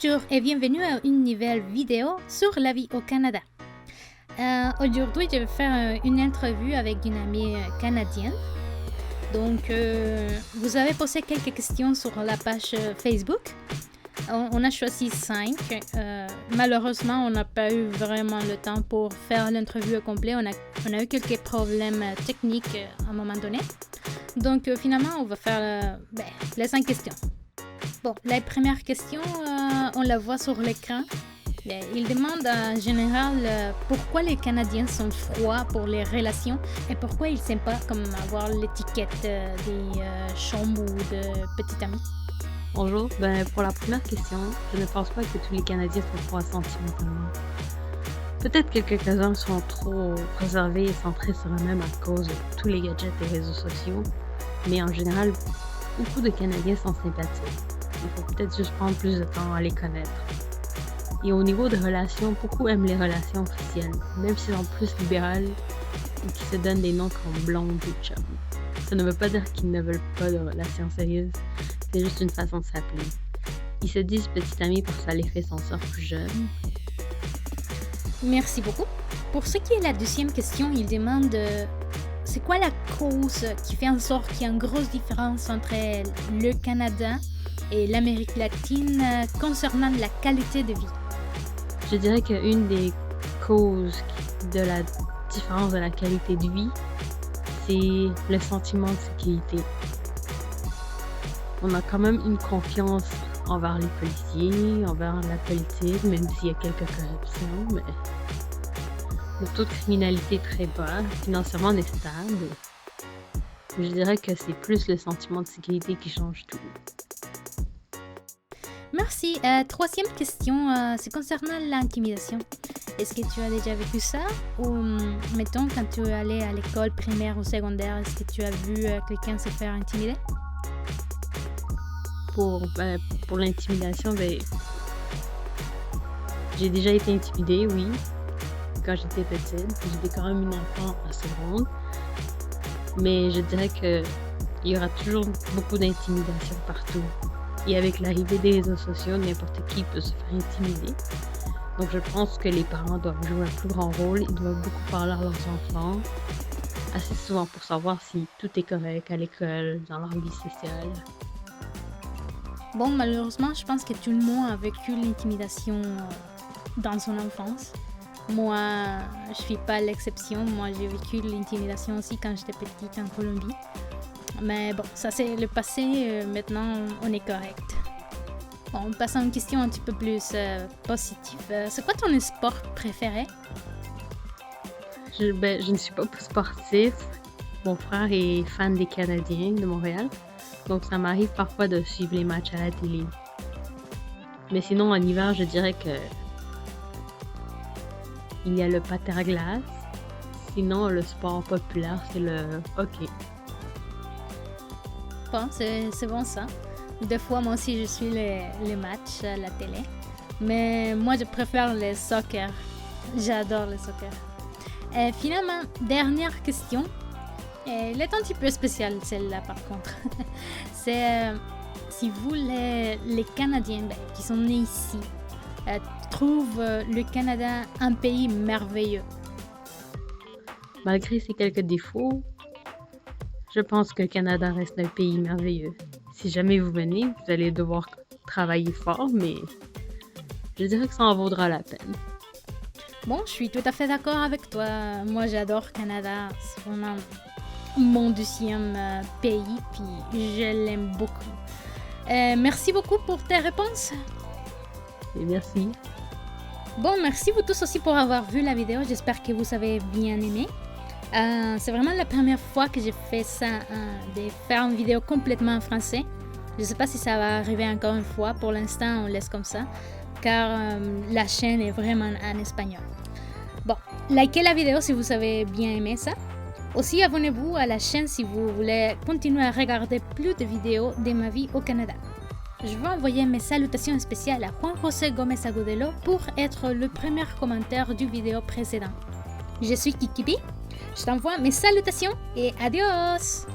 Bonjour et bienvenue à une nouvelle vidéo sur la vie au Canada. Aujourd'hui, je vais faire une interview avec une amie canadienne. Donc, vous avez posé quelques questions sur la page Facebook. On a choisi 5. Malheureusement, on n'a pas eu vraiment le temps pour faire l'interview au complet. On a eu quelques problèmes techniques à un moment donné. Donc, finalement, on va faire les 5 questions. Bon, la première question, on la voit sur l'écran. Il demande en général pourquoi les Canadiens sont froids pour les relations et pourquoi ils n'aiment pas comme avoir l'étiquette des chambres ou de petits amis. Bonjour, pour la première question, je ne pense pas que tous les Canadiens sont froids sentimentalement. Peut-être que quelques-uns sont trop réservés et centrés sur eux-mêmes à cause de tous les gadgets et réseaux sociaux, mais en général, beaucoup de Canadiens sont sympathiques. Il faut peut-être juste prendre plus de temps à les connaître. Et au niveau de relations, beaucoup aiment les relations officielles, même s'ils sont plus libérales ou qui se donnent des noms comme blonde ou chum. Ça ne veut pas dire qu'ils ne veulent pas de relations sérieuses, c'est juste une façon de s'appeler. Ils se disent petits amis parce que ça les fait sentir plus jeunes. Merci beaucoup. Pour ce qui est la deuxième question, il demande c'est quoi la cause qui fait en sorte qu'il y a une grosse différence entre le Canada et l'Amérique latine concernant la qualité de vie? Je dirais qu'une des causes de la différence de la qualité de vie, c'est le sentiment de sécurité. On a quand même une confiance envers les policiers, envers la politique, même s'il y a quelques corruptions, mais le taux de criminalité est très bas, financièrement on est stable. Je dirais que c'est plus le sentiment de sécurité qui change tout. Merci. Troisième question, c'est concernant l'intimidation. Est-ce que tu as déjà vécu ça? Ou, mettons, quand tu allais à l'école primaire ou secondaire, est-ce que tu as vu quelqu'un se faire intimider? Pour l'intimidation, j'ai déjà été intimidée, oui, quand j'étais petite. J'étais quand même une enfant assez grande. Mais je dirais qu'il y aura toujours beaucoup d'intimidation partout. Et avec l'arrivée des réseaux sociaux, n'importe qui peut se faire intimider. Donc je pense que les parents doivent jouer un plus grand rôle. Ils doivent beaucoup parler à leurs enfants assez souvent pour savoir si tout est correct à l'école, dans leur vie sociale. Bon, malheureusement, je pense que tout le monde a vécu l'intimidation dans son enfance. Moi, je suis pas l'exception. Moi, j'ai vécu l'intimidation aussi quand j'étais petite en Colombie. Mais bon, ça c'est le passé, maintenant on est correct. Bon, on passe à une question un petit peu plus positive. C'est quoi ton sport préféré? Je ne suis pas sportif. Mon frère est fan des Canadiens de Montréal. Donc ça m'arrive parfois de suivre les matchs à la télé. Mais sinon, en hiver, je dirais que il y a le patin à glace. Sinon, le sport populaire, c'est le hockey. Bon, c'est bon ça. Des fois, moi aussi, je suis les matchs à la télé. Mais moi, je préfère le soccer. J'adore le soccer. Et finalement, dernière question. Elle est un petit peu spéciale, celle-là, par contre. C'est si vous, les Canadiens qui sont nés ici, trouvent le Canada un pays merveilleux. Malgré ses quelques défauts, je pense que le Canada reste un pays merveilleux. Si jamais vous venez, vous allez devoir travailler fort, mais je dirais que ça en vaudra la peine. Bon, je suis tout à fait d'accord avec toi. Moi, j'adore le Canada. C'est vraiment mon deuxième pays, puis je l'aime beaucoup. Merci beaucoup pour tes réponses. Et merci. Bon, merci vous tous aussi pour avoir vu la vidéo. J'espère que vous avez bien aimé. C'est vraiment la première fois que j'ai fait ça, de faire une vidéo complètement en français. Je ne sais pas si ça va arriver encore une fois. Pour l'instant, on laisse comme ça, car la chaîne est vraiment en espagnol. Bon, likez la vidéo si vous avez bien aimé ça. Aussi, abonnez-vous à la chaîne si vous voulez continuer à regarder plus de vidéos de ma vie au Canada. Je veux envoyer mes salutations spéciales à Juan José Gómez Agudelo pour être le premier commentaire du vidéo précédent. Je suis Kikipi. Je t'envoie mes salutations et adios!